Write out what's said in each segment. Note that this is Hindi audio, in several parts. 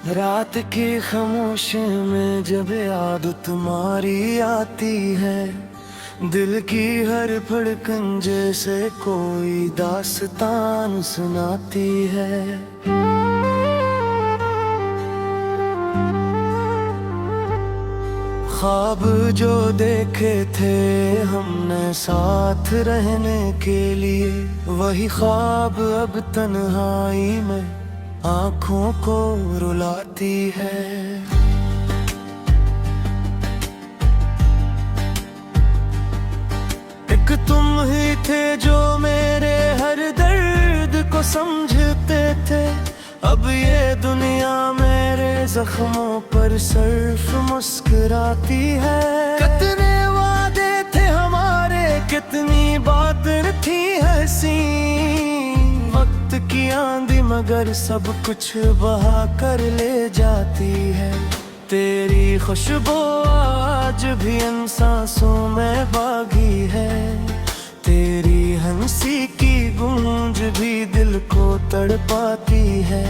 रात की खामोशी में जब याद तुम्हारी आती है, दिल की हर धड़कन जैसे कोई दास्तान सुनाती है। ख्वाब जो देखे थे हमने साथ रहने के लिए, वही ख्वाब अब तन्हाई में आँखों को रुलाती है। एक तुम ही थे जो मेरे हर दर्द को समझते थे, अब ये दुनिया मेरे जख्मों पर सिर्फ मुस्कुराती है। कितने वादे थे हमारे, कितनी बातें थी हंसी, वक्त की आंधी मगर सब कुछ बहा कर ले जाती है। तेरी खुशबू आज भी इन सांसों में बागी है, तेरी हंसी की गूंज भी दिल को तड़पाती है।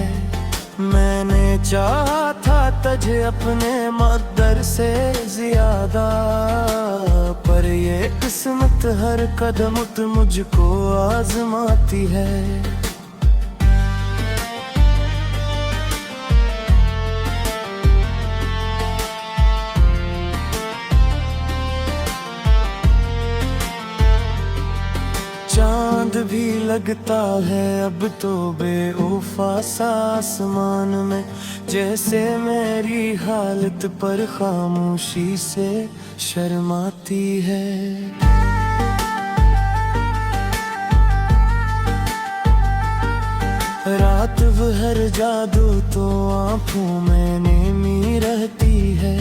मैंने चाहा था तुझे अपने मकदर से ज्यादा, पर ये किस्मत हर कदम मुझको आजमाती है। चांद भी लगता है अब तो बेवफा सा आसमान में, जैसे मेरी हालत पर खामोशी से शर्माती है। रात भर जादू तो आँखों में नेमी रहती है,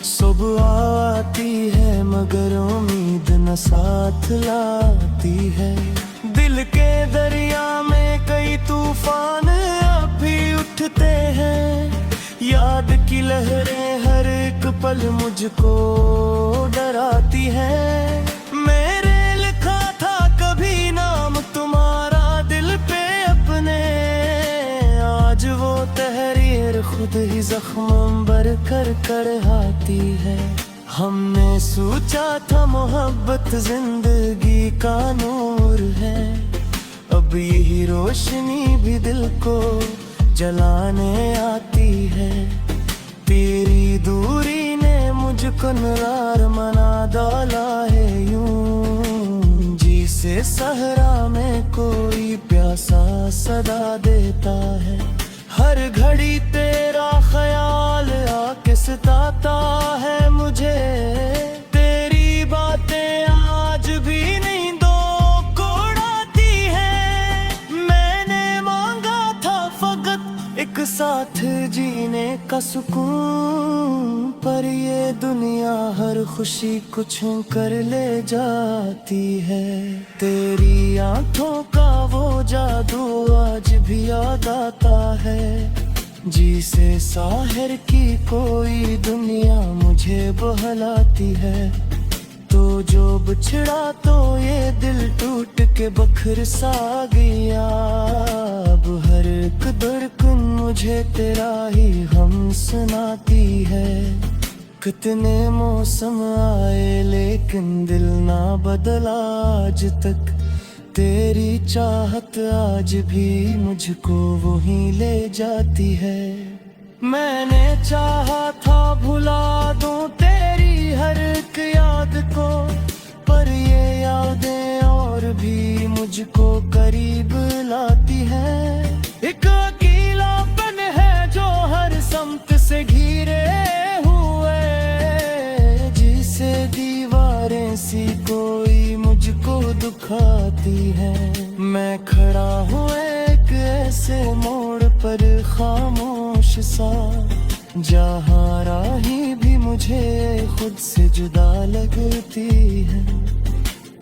सुबह आती है मगर उम्मीद न साथ लाती है। दिल के दरिया में कई तूफान अब भी उठते हैं, याद की लहरें हर एक पल मुझको डराती हैं। मेरे लिखा था कभी नाम तुम्हारा दिल पे अपने, आज वो तहरीर खुद ही जख्म भर कर करहाती है। हमने सोचा था मोहब्बत जिंदगी का नूर है, अब यही रोशनी भी दिल को जलाने आती है। तेरी दूरी ने मुझको नाराज मना डाला है यूं, जिसे सहरा में कोई प्यासा सदा देता है। हर घड़ी तेरा ख्याल आके सताता है मुझे, तेरी बातें आज भी नहीं दो कोड़ाती है। मैंने मांगा था फकत एक साथ जीने का सुकून, पर ये दुनिया हर खुशी कुछ कर ले जाती है। तेरी आंखों का वो जादू आज भी याद आता है, जिसे साहिर की कोई दुनिया मुझे बहलाती है। तो जो बिछड़ा तो ये दिल टूट के बखर सा गया, अब हर एक धड़कन मुझे तेरा ही हम सुनाती है। कितने मौसम आए लेकिन दिल ना बदला आज तक, तेरी चाहत आज भी मुझको वहीं ले जाती है। मैंने चाहा था भुला दूं तेरी हर एक याद को, पर ये यादें और भी मुझको करीब लाती है। एक अकेलापन है जो हर समत से घिरे हुए, जिसे दीवारें सी कोई मुझको दुखाती है। मैं खड़ा हूँ एक ऐसे मोड़ पर खामोश सा, जहाँ राही भी मुझे खुद से जुदा लगती है।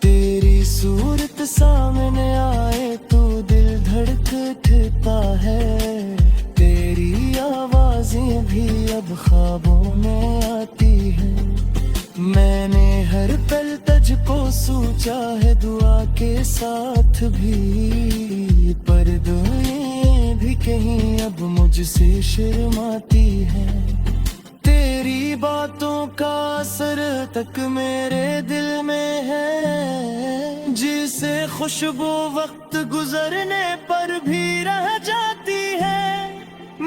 तेरी सूरत सामने आए तो दिल धड़क उठता है, तेरी आवाजें भी अब ख्वाबों में आती है। मैंने हर पल तुझको सोचा है दुआ के साथ भी, पर दुआएं भी कहीं अब मुझसे शर्माती है। तेरी बातों का असर तक मेरे दिल में है, जिसे खुशबू वक्त गुजरने पर भी रह जाती है।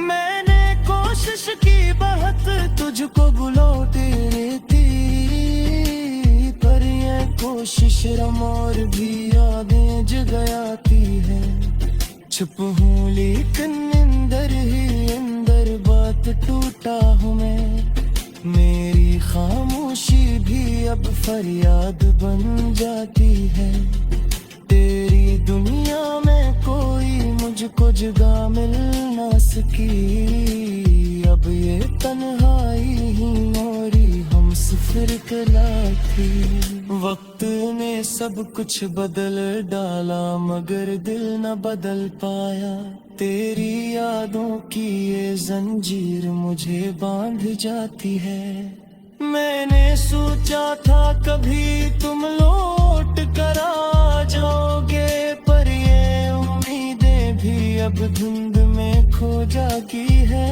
मैंने कोशिश की बहुत तुझको बुलौती थी, पर ये कोशिश रम और भी यादें जगाती है। चुप हूँ लेकिन अंदर ही अंदर बात टूटा हूँ मैं। मेरी खामोशी भी अब फरियाद बन जाती है। तेरी दुनिया में कोई मुझको जगह मिल ना सकी, अब ये तन्हाई ही मोरी हम सफर कहलाती। वक्त ने सब कुछ बदल डाला मगर दिल न बदल पाया। तेरी यादों की ये जंजीर मुझे बांध जाती है। मैंने सोचा था कभी तुम लौट कर आ जाओगे, पर ये उम्मीदें भी अब धुंध में खो जाती है।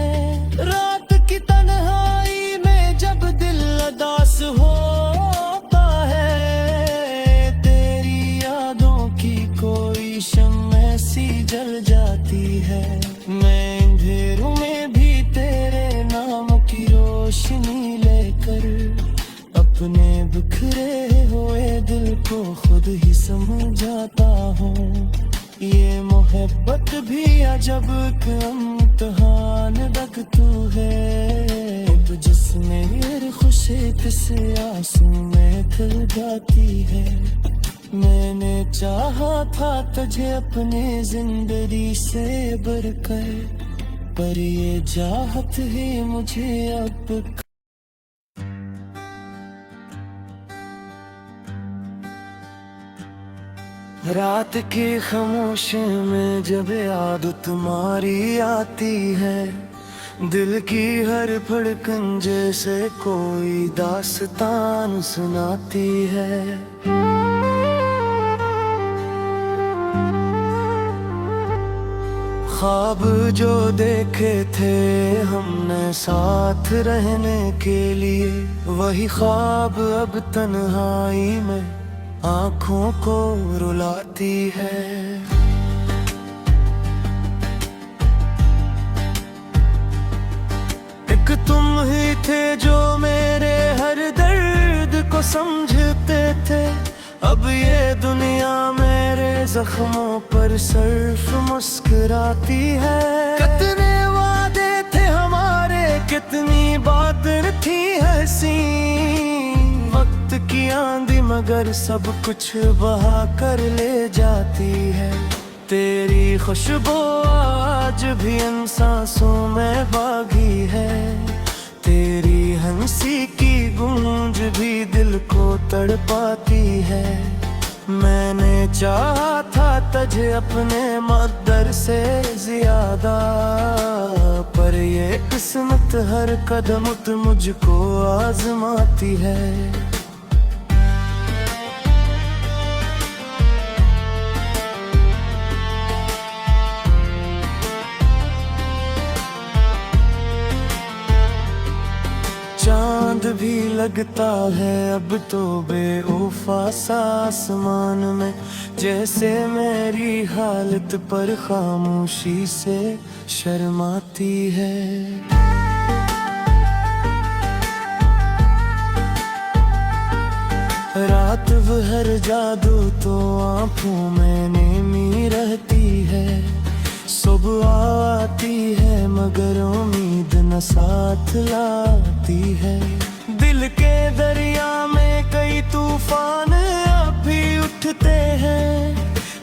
रात की तन्हाई में जब दिल उदास होता है, तेरी यादों की कोई शम्म ऐसी जल जाती है। मैं अंधेरों में भी तेरे नाम की रोशनी लेकर अपने बिखरे हुए दिल को खुद ही समझाता हूँ। ये मोहब्बत भी अजब का इम्तिहान रख तू है, तो जिसमें मेरे खुशी से आंसू में खिल जाती है। मैंने चाहा था तुझे अपने जिंदगी से बढ़कर, पर ये चाहत ही मुझे अब रात की खामोशी में जब याद तुम्हारी आती है, दिल की हर धड़कन जैसे कोई दास्तान सुनाती है। ख्वाब जो देखे थे हमने साथ रहने के लिए, वही ख्वाब अब तन्हाई में आँखों को रुलाती है। एक तुम ही थे जो मेरे हर दर्द को समझते थे। अब ये दुनिया मेरे जख्मों पर सिर्फ मुस्कुराती है। कितने वादे थे हमारे, कितनी बातें थी हंसी, वक्त की आंधी मगर सब कुछ बहा कर ले जाती है। तेरी खुशबू आज भी इन सांसों में बागी है। तेरी हंसी की गूंज भी दिल को तड़पाती है। मैंने चाहा था तुझे अपने मद्दर से ज्यादा, पर ये किस्मत हर कदम मुझको आजमाती है। चांद भी लगता है अब तो बेवफा सा आसमान में, जैसे मेरी हालत पर खामोशी से शर्माती है। रात भर जादू तो आँखों में नेमी रहती है। सुबह आती है मगर उम्मीद न साथ लाती है। दिल के दरिया में कई तूफान अब भी उठते हैं।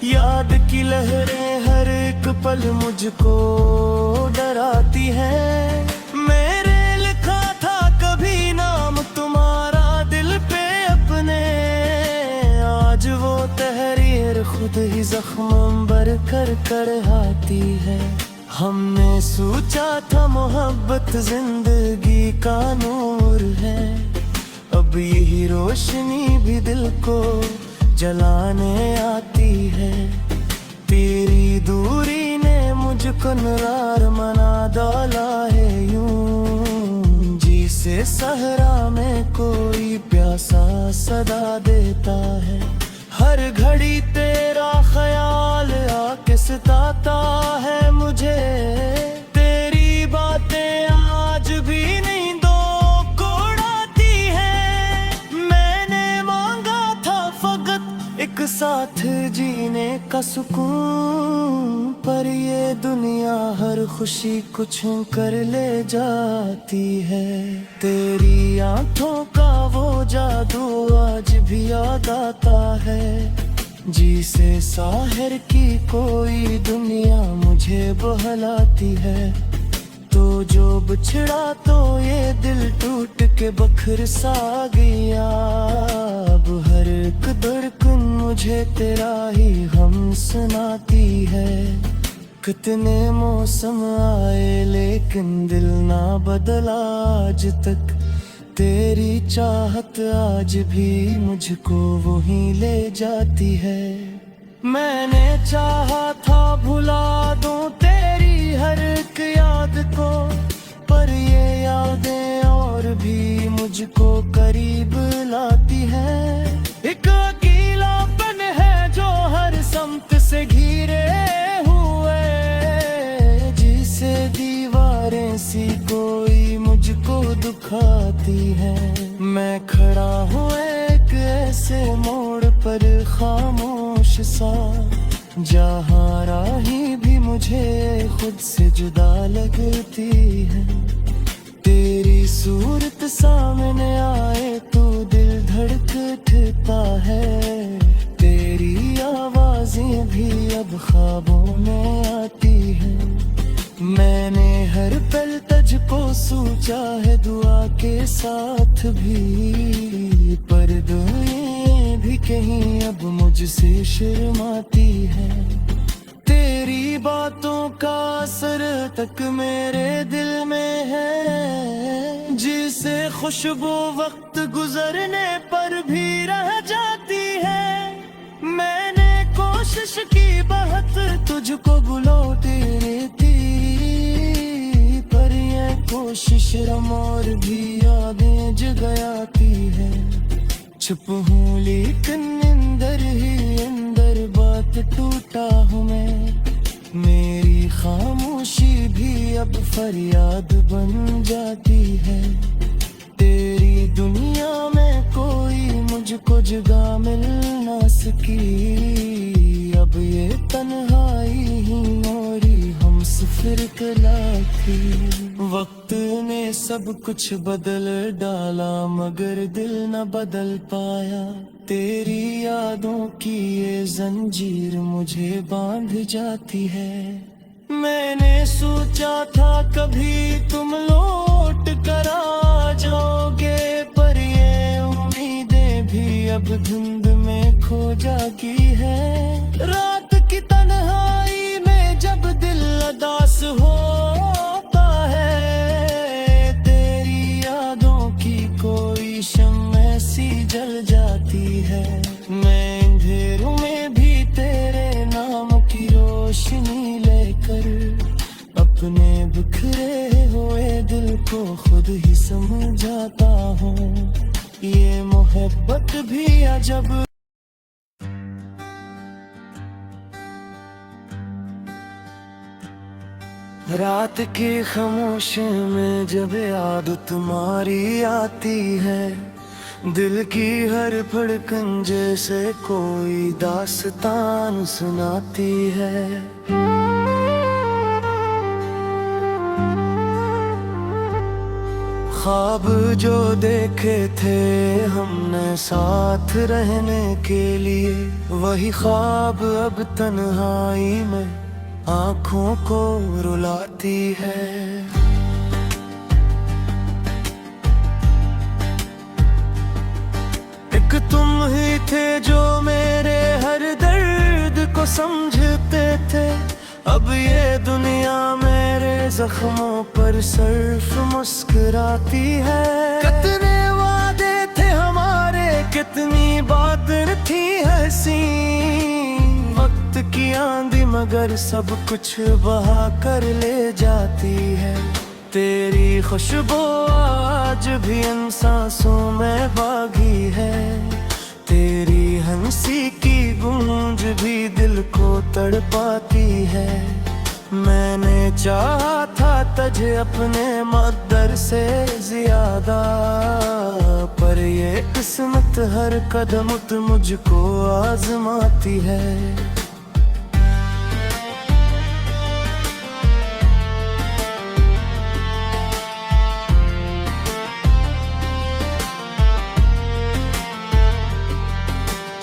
याद की लहरें हर एक पल मुझको डराती हैं। मेरे लिखा था कभी नाम तुम्हारा दिल पे अपने, आज वो तहरीर खुद ही जख्म भर कर आती है। हमने सोचा था मोहब्बत जिंदगी का नूर है, अब यही रोशनी भी दिल को जलाने आती है। तेरी दूरी ने मुझको कनरार मना डाला है यूं, जिसे सहरा में कोई प्यासा सदा देता है। हर घड़ी तेरा ख्याल आके सताता है मुझे, तेरी बातें आज भी नींदों को उड़ाती है। मैंने मांगा था फकत एक साथ जीने का सुकून, पर ये दुनिया हर खुशी कुछ कर ले जाती है। तेरी आंखों का वो जादू आज भी याद आता है, जिसे साहिर की कोई दुनिया मुझे बहलाती है। तो जो बिछड़ा तो ये दिल टूट के बखर सा गया, अब हर एक धड़कन मुझे तेरा ही हम सुनाती है। कितने मौसम आए लेकिन दिल ना बदला आज तक, तेरी चाहत आज भी मुझको वहीं ले जाती है। मैंने चाहा था भुला दूं तेरी हर एक याद को, पर ये यादें और भी मुझको करीब लाती हैं। एक अकेलापन है जो हर समत से घिरे हुए, जिसे दीवारें सी कोई मुझको दुखाती है। मैं खड़ा हूँ एक ऐसे मोड़ पर खामोश सा, जहाँ राही भी मुझे खुद से जुदा लगती है। तेरी सूरत सामने आए तो दिल धड़क उठता है, तेरी आवाजें भी अब ख्वाबों में आती हैं। मैंने हर पल तुझको सोचा है दुआ के साथ भी, पर दुआएं भी कहीं अब मुझसे शर्माती है। तेरी बातों का असर तक मेरे दिल में है, जिसे खुशबू वक्त गुजरने पर भी रह जाती है। मैंने कोशिश की बहुत तुझको बुलाती रहती, पर ये कोशिश रम और भी यादें जगाती है। चुप हूँ लेकिन अंदर ही अंदर बात टूटा हूँ मैं, मेरी खामोशी भी अब फरियाद बन जाती है। तेरी दुनिया में कोई मुझको जगह मिल ना सकी, अब ये तन्हाई ही मोरी हम सफर कला थी। वक्त ने सब कुछ बदल डाला मगर दिल न बदल पाया, तेरी यादों की ये जंजीर मुझे बांध जाती है। मैंने सोचा था कभी तुम लौट कर आ जाओगे, पर ये उम्मीदें भी अब धुंध में खो जाती है। रात की तन्हाई में जब दिल उदास होता है, तेरी यादों की कोई शम्म ऐसी जल जाती है। मैं अंधेरों में भी तेरे नाम की रोशनी लेकर, अपने बिखरे हुए दिल को खुद ही समझाता हूँ। ये मोहब्बत भी अजब। रात की खामोशी में जब याद तुम्हारी आती है, दिल की हर धड़कन जैसे कोई दास्तान सुनाती है। ख्वाब जो देखे थे हमने साथ रहने के लिए, वही ख्वाब अब तन्हाई में आँखों को रुलाती है। एक तुम ही थे जो मेरे हर दर्द को समझते थे, अब ये दुनिया मेरे जख्मों पर सिर्फ मुस्कुराती है। कितने वादे थे हमारे, कितनी बातें थी हंसी, वक्त की आंधी मगर सब कुछ बहा कर ले जाती है। तेरी खुशबू आज भी इन सांसों में बागी है। तेरी हंसी की गूंज भी दिल को तड़पाती है। मैंने चाहा था तुझे अपने मकदर से ज्यादा, पर ये किस्मत हर कदम मुझको आजमाती है।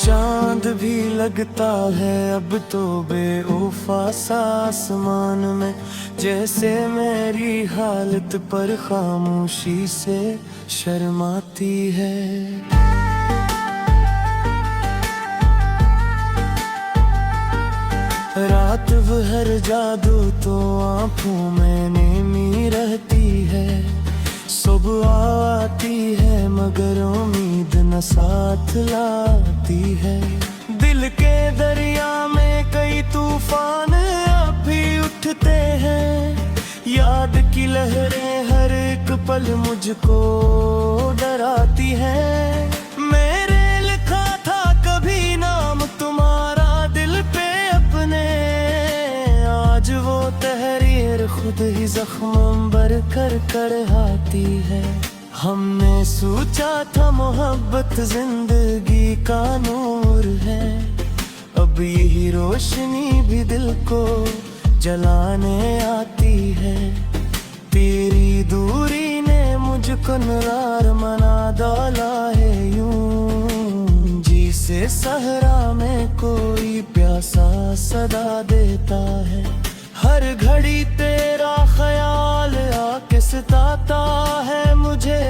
चांद भी लगता है अब तो बेवफा सा आसमान में, जैसे मेरी हालत पर खामोशी से शर्माती है। रात भर जादू तो आंखों में नेमी रहती है। सुबह आती है मगर उम्मीद न साथ लाती है। दिल के दरिया में कई तूफान अब भी उठते हैं। याद की लहरें हर एक पल मुझको डराती हैं। मेरे लिखा था कभी नाम तुम्हारा दिल पे अपने, आज वो तहरीर खुद ही जख्म भर कर करहाती है। हमने सोचा था मोहब्बत जिंदगी का नूर है, अब यही रोशनी भी दिल को जलाने आती है। तेरी दूरी ने मुझको नाराज बना डाला है यूं, जिसे सहरा में कोई प्यासा सदा देता है। हर घड़ी तेरा ख्याल आके सताता है मुझे।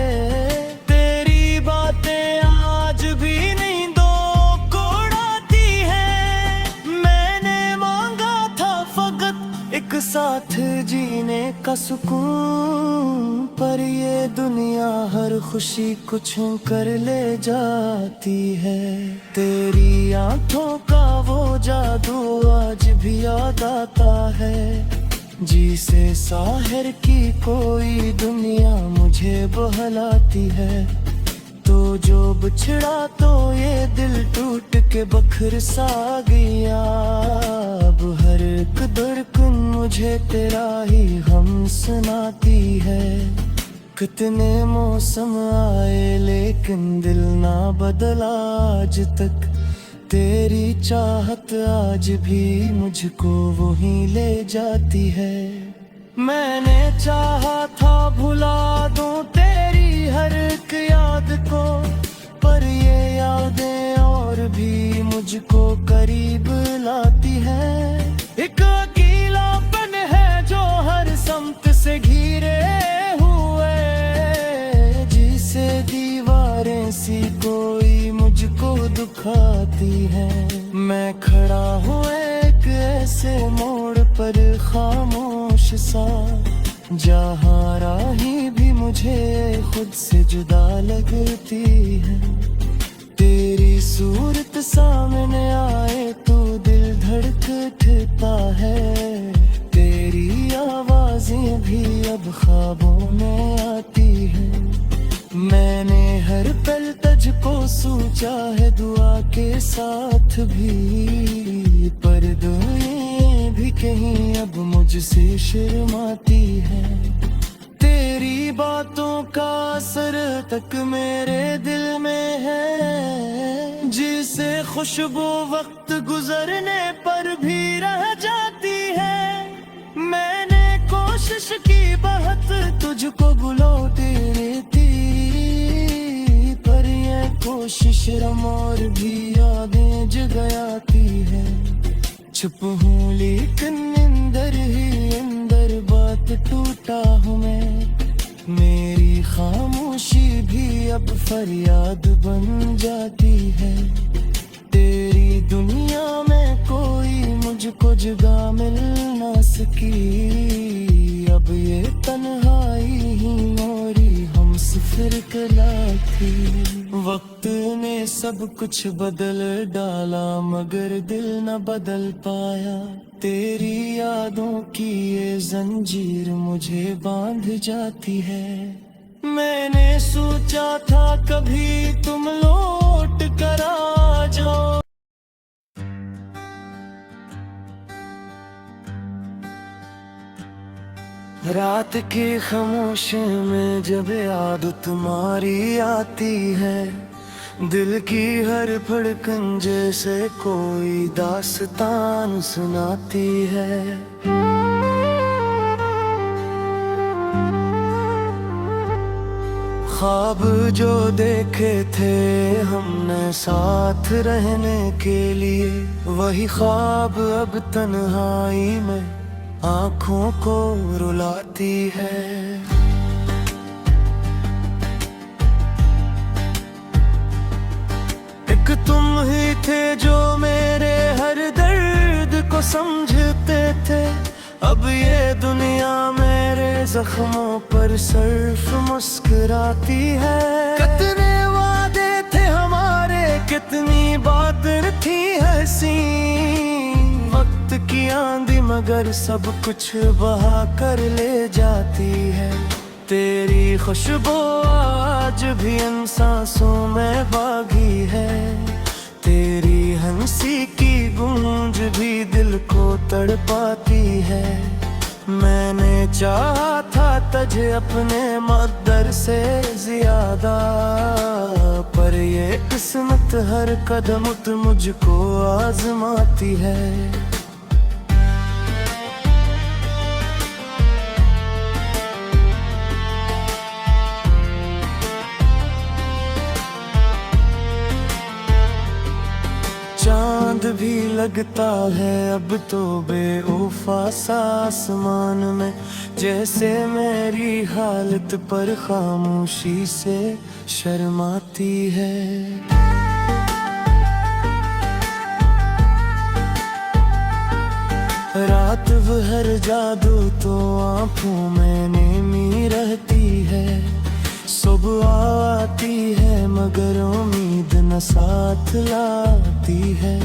तेरी बातें आज भी नींदों को उड़ाती है। मैंने मांगा था फकत एक साथ जीने का सुकून, पर ये दुनिया हर खुशी कुछ कर ले जाती है। तेरी आंखों का वो जादू आज भी याद आता है, जिसे साहिर की कोई दुनिया मुझे बहलाती है। तो जो बिछड़ा तो ये दिल टूट के बखर सा गया। अब हर एक धड़कन मुझे तेरा ही हम सुनाती है। कितने मौसम आए लेकिन दिल ना बदला आज तक। तेरी चाहत आज भी मुझको वहीं ले जाती है। मैंने चाहा था भुला दूं तेरी हर एक याद को, पर ये यादें और भी मुझको करीब लाती है। एक अकेलापन है जो हर समत से घिरे हुए, जिसे दीवारें सी कोई मुझको दुखाती है। मैं खड़ा हूँ एक ऐसे मोड़ पर खामोश सा, जहाँ राही भी मुझे खुद से जुदा लगती है। तेरी सूरत सामने आए तो दिल धड़कता है। तेरी आवाजें भी अब ख्वाबों में आती है। मैंने हर पल तुझको सोचा है दुआ के साथ भी, पर दुआएं भी कहीं अब मुझसे शर्माती है। तेरी बातों का असर तक मेरे दिल में है, जिसे खुशबू वक्त गुजरने पर भी रह जाती है। मैंने कोशिश की बहुत तुझको बुलौटी रहती, पर ये कोशिश रम और भी यादें जगाती है। चुप हूँ लेकिन अंदर ही अंदर बात टूटा हूँ मैं। मेरी खामोशी भी अब फरियाद बन जाती है। तेरी दुनिया में कोई मुझको जगह मिल ना सकी, अब ये तन्हाई ही मोरी हम फिर कला थी। वक्त ने सब कुछ बदल डाला मगर दिल न बदल पाया। तेरी यादों की ये जंजीर मुझे बांध जाती है। मैंने सोचा था कभी तुम लौट कर आ जाओ। रात की खामोशी में जब याद तुम्हारी आती है, दिल की हर धड़कन जैसे कोई दास्तान सुनाती है। ख्वाब जो देखे थे हमने साथ रहने के लिए, वही ख्वाब अब तन्हाई में आँखों को रुलाती है। एक तुम ही थे जो मेरे हर दर्द को समझते थे। अब ये दुनिया मेरे जख्मों पर सिर्फ मुस्कुराती है। कितने वादे थे हमारे, कितनी बातें थी हंसी। वक्त की आंधी मगर सब कुछ बहा कर ले जाती है। तेरी खुशबू आज भी इन सांसों में बागी है। तेरी हंसी की गूंज भी दिल को तड़पाती है। मैंने चाहा था तुझे अपने मकदर से ज्यादा, पर ये किस्मत हर कदम मुझको आजमाती है। चांद भी लगता है अब तो बेवफा सा आसमान में, जैसे मेरी हालत पर खामोशी से शर्माती है। रात भर जादू तो आँखों में नेमी रहती है। सुबह आती है मगर उम्मीद न साथ लाती है।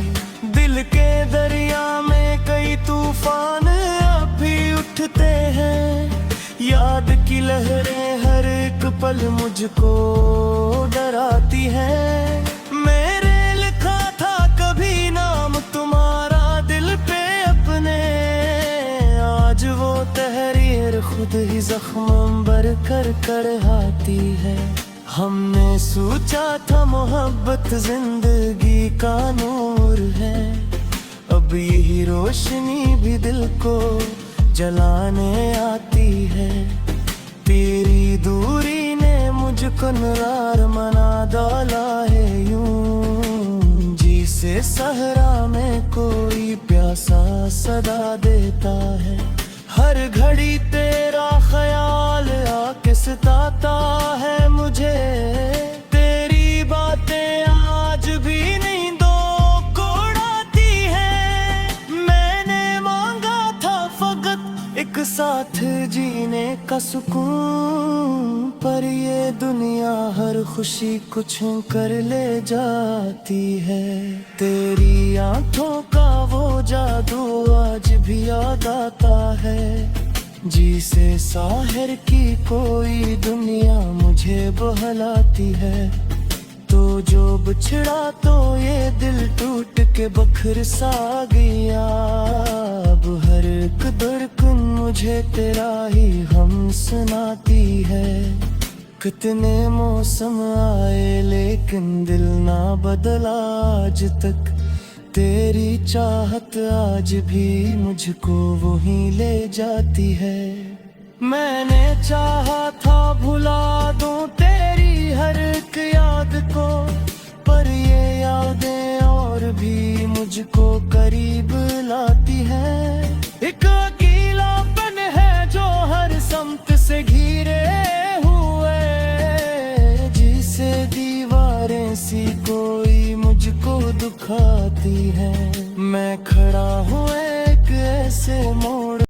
दिल के दरिया में कई तूफान अब भी उठते हैं। याद की लहरें हर एक पल मुझको डराती हैं। मेरे लिखा था कभी नाम तुम्हारा दिल पे अपने, आज वो तहरीर खुद ही जख्म भर कर आती है। हमने सोचा था मोहब्बत जिंदगी का नूर है, अब यही रोशनी भी दिल को जलाने आती है। तेरी दूरी ने मुझको नाराज बना डाला है यूं, जिसे सहरा में कोई प्यासा सदा देता है। हर घड़ी तेरा ख्याल आके सताता है मुझे। तेरी बातें आज भी नींदों को उड़ाती है। मैंने मांगा था फकत एक साथ जीने का सुकून, पर ये दुनिया हर खुशी कुछ कर ले जाती है। तेरी आंखों का वो जादू आज भी याद आता है, जिसे साहिर की कोई दुनिया मुझे बहलाती है। तो जो बिछड़ा तो ये दिल टूट के बखर सा गया। अब हर एक धड़कन मुझे तेरा ही हम सुनाती है। कितने मौसम आए लेकिन दिल ना बदला आज तक। तेरी चाहत आज भी मुझको वहीं ले जाती है। मैंने चाहा था भुला दूं तेरी हर एक याद को, पर ये यादें और भी मुझको करीब लाती है। एक अकेलापन है जो हर समत से घिरे हुए, जिसे दीवारें सी कोई मुझको दुखाती है। मैं खड़ा हूँ एक ऐसे मोड़